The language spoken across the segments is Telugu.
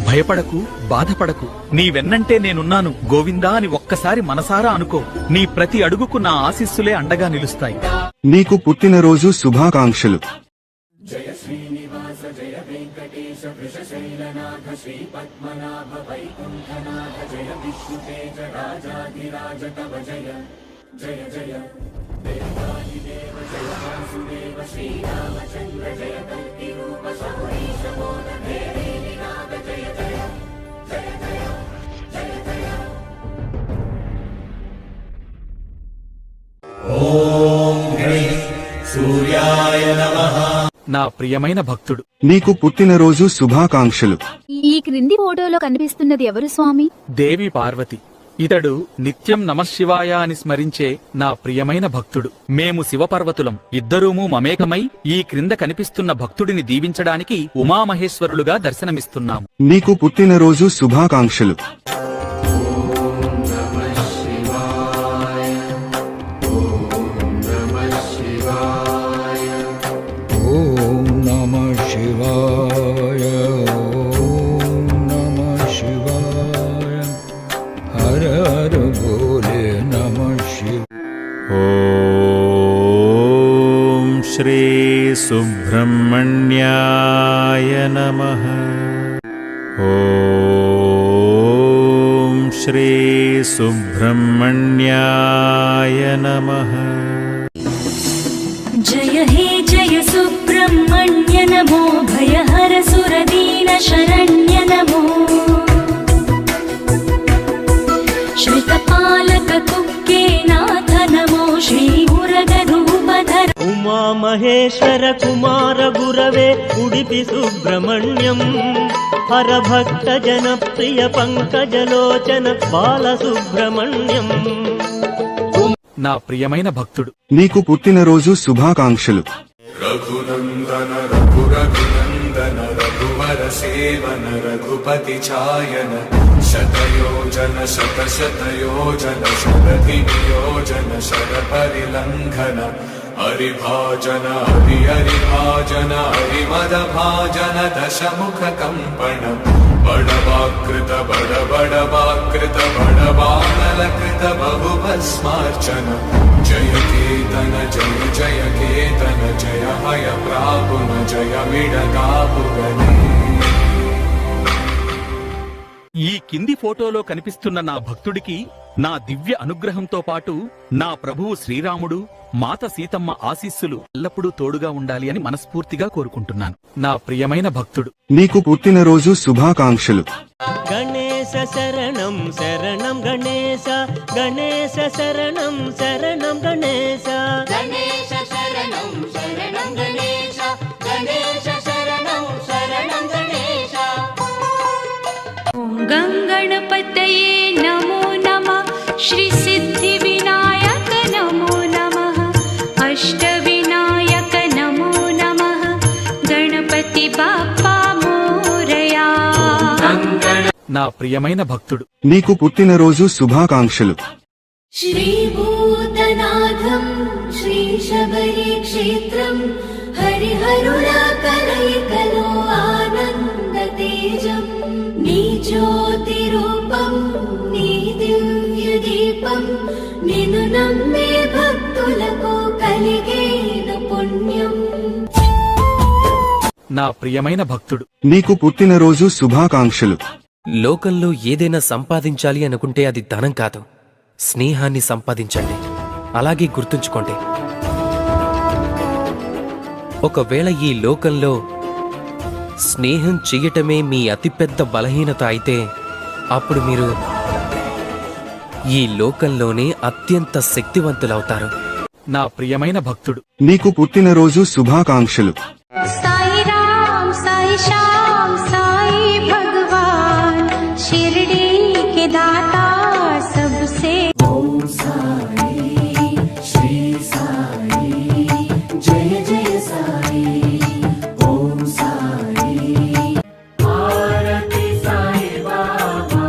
భయపడకు, బాధపడకు, నీ వెన్నంటే నేనున్నాను గోవిందా అని ఒక్కసారి మనసారా అనుకో. నీ ప్రతి అడుగుకు నా ఆశీస్సులే అండగా నిలుస్తాయి. నీకు పుట్టినరోజు శుభాకాంక్షలు. జయ శ్రీనివాస జయ వెంకటేశ వృషశైలనాథ శ్రీ పద్మనాభ వైకుంఠనాథ జయ విష్ణుతేజ రాజాధిరాజ తవ జయ జయ జయ దేవాదిదేవ జయ వాసుదేవ శ్రీరామచంద్ర జయ కల్కి రూప శౌరీశ మోద దేవేని నాద జయ జయ జయ జయ జయ జయ. ఓం హ్రీం సూర్యాయ నమః. నా ప్రియమైన భక్తుడు, నీకు పుట్టినరోజు శుభాకాంక్షలు. ఈ క్రింది ఫోటోలో కనిపిస్తున్నది ఎవరు స్వామి? దేవి పార్వతి. ఇతడు నిత్యం నమశివాయ అని స్మరించే నా ప్రియమైన భక్తుడు. మేము శివపర్వతులం. ఇద్దరూము మమేకమై ఈ క్రింద కనిపిస్తున్న భక్తుడిని దీవించడానికి ఉమామహేశ్వరులుగా దర్శనమిస్తున్నాము. నీకు పుట్టినరోజు శుభాకాంక్షలు. ఓం శ్రీ సుబ్రహ్మణ్యాయ నమః. ఓం శ్రీ సుబ్రహ్మణ్యాయ నమః. జయ హే జయ సుబ్రహ్మణ్య నమో భయహర సురదీన శరణ్య నమో శ్రితపాలక కుక్కే నాథ నమో శ్రీ మురగ రూపధర. ఉమా మహేశ్వర కుమార గురవే ఉడిపి సుబ్రహ్మణ్యం హర భక్త జన ప్రియ పంకజలోచన బాల సుబ్రహ్మణ్యం. నా ప్రియమైన భక్తుడు, నీకు పుట్టినరోజు శుభాకాంక్షలు. రఘునందన రఘురఘునందన రఘువర సేవన రఘుపతి ఛాయన శతయోజన శతశతయోజన శరధి నియోజన శర పరిలంఘన హరిభాజన హరి హరిభాజన హరిమద భాజన దశముఖ కంపణ బడవాకృత బడబడవాకృత బడవానలకృత బహుభస్మార్చన జయ కేతన జయ జయ కేతన జయ హయ ప్రాపున జయ మిడగాపుగనే. ఈ కింది ఫోటోలో కనిపిస్తున్న నా భక్తుడికి నా దివ్య అనుగ్రహంతో పాటు నా ప్రభువు శ్రీరాముడు, మాత సీతమ్మ ఆశీస్సులు ఎల్లప్పుడూ తోడుగా ఉండాలి అని మనస్ఫూర్తిగా కోరుకుంటున్నాను. నా ప్రియమైన భక్తుడు, నీకు పుట్టినరోజు శుభాకాంక్షలు. గణేశ శరణం శరణం గణేశ గణేశ శరణం శరణం గణేశ గణేశ శరణం శరణం గణేశ గణేశ శరణం శరణం గణేశ. ఓం గంగణపతయే నమో నమః శ్రీ సిద్ధి వినాయక నమో నమః అష్ట వినాయక నమో నమః గణపతి బాప్పా మోరయా. నా ప్రియమైన భక్తుడు, నీకు పుట్టినరోజు శుభాకాంక్షలు. శ్రీభూతనాథం శ్రీ శబరి క్షేత్రం హరిహరులా కలయికలో ఆనంద తేజం నీ జ్యోతి రూపం నీ దివ్య దీపం నిన్ను నమ్మే భక్తులకు కలిగేను పుణ్యం. నా ప్రియమైన భక్తుడు, నీకు పుట్టినరోజు శుభాకాంక్షలు. లోకంలో ఏదైనా సంపాదించాలి అనుకుంటే అది ధనం కాదు, స్నేహాన్ని సంపాదించండి. అలాగే గుర్తుంచుకోండి, ఒకవేళ ఈ లోకంలో స్నేహం చెయ్యటమే మీ అతిపెద్ద బలహీనత అయితే అప్పుడు మీరు ఈ లోకంలోనే అత్యంత శక్తివంతులవుతారు. నా ప్రియమైన భక్తుడు, నీకు పుట్టినరోజు శుభాకాంక్షలు. సాయి రామ్ సాయి శ్యామ్ సాయి భగవాన్ शिरडी के दाता सबसे. ఓం సాయి శ్రీ సాయి జయ జయ సాయి. ఓం సాయి ఆరతి సాయి బాబా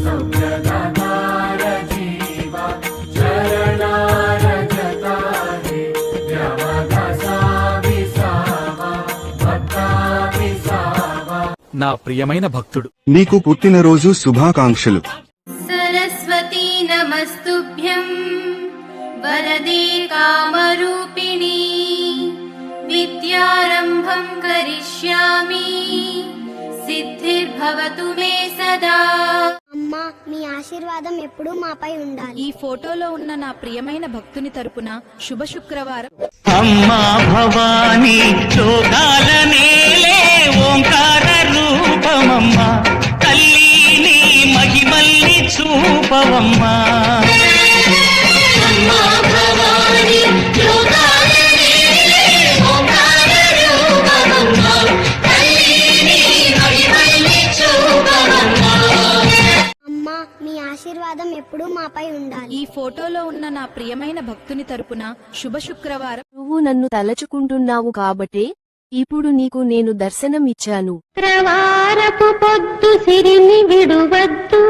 సప్రదార జీవా చరణార జతారే వ్యవధ సావి సావా భక్తా విసార నా ప్రియమైన భక్తుడు. నీకు పుట్టినరోజు శుభాకాంక్షలు. सरस्वती नमस्तुभ्यं वरदे कामरूपिणी विद्यारम्भं करिष्यामि सिद्धिर्भवतु मे सदा. అమ్మా మీ ఆశీర్వాదం ఎప్పుడూ మాపై ఉండాలి. ఈ ఫోటోలో ఉన్న నా ప్రియమైన భక్తుని తరపున శుభ శుక్రవారం. అమ్మా భవానీ లోకాల నేలే ఓంకార రూపమమ్మా తల్లి నీ మహిమల్ని చూపవమ్మా. అమ్మా మీ ఆశీర్వాదం ఎప్పుడూ మాపై ఉండాలి. ఈ ఫోటోలో ఉన్న నా ప్రియమైన భక్తుని తరపున శుభ శుక్రవారం. నువ్వు నన్ను తలచుకుంటున్నావు కాబట్టే ఇప్పుడు నీకు నేను దర్శనం ఇచ్చాను. శుక్రవారపు పొద్దు సిరిని విడువద్దు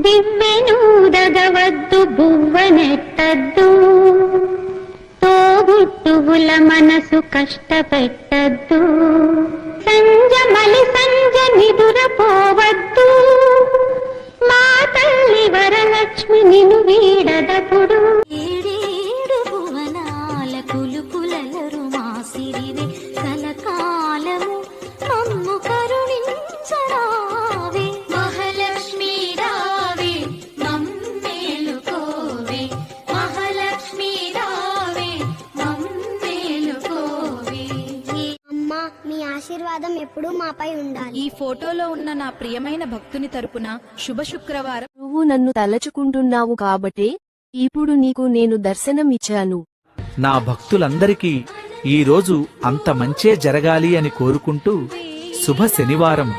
దివ్వెనూదగవద్దు బువ్వనెట్టద్దు తోబుట్టువుల మనసు కష్టపెట్టద్దు సంజ నిదురపోవద్దు మా తల్లి వరలక్ష్మి నిన్ను వీడదపుడు. ఏడేడు భువనాల కులుకులరు మా సిరివే కలకాలము మమ్ము కరుణించరావే మహాలక్ష్మి రావే మమ్మేలుకోవే మహాలక్ష్మి రావే మమ్మేలుకోవే. అమ్మా మీ ఆశీర్వాదం ఎప్పుడూ మాపై ఉండాలి. ఈ ఫోటోలో ఉన్న నా ప్రియమైన భక్తుని తరపున శుభ శుక్రవారం. నువ్వు నన్ను తలచుకుంటున్నావు కాబట్టే ఇప్పుడు నీకు నేను దర్శనం ఇచ్చాను. నా భక్తులందరికీ ఈ రోజు అంత మంచే జరగాలి అని కోరుకుంటూ శుభ శనివారం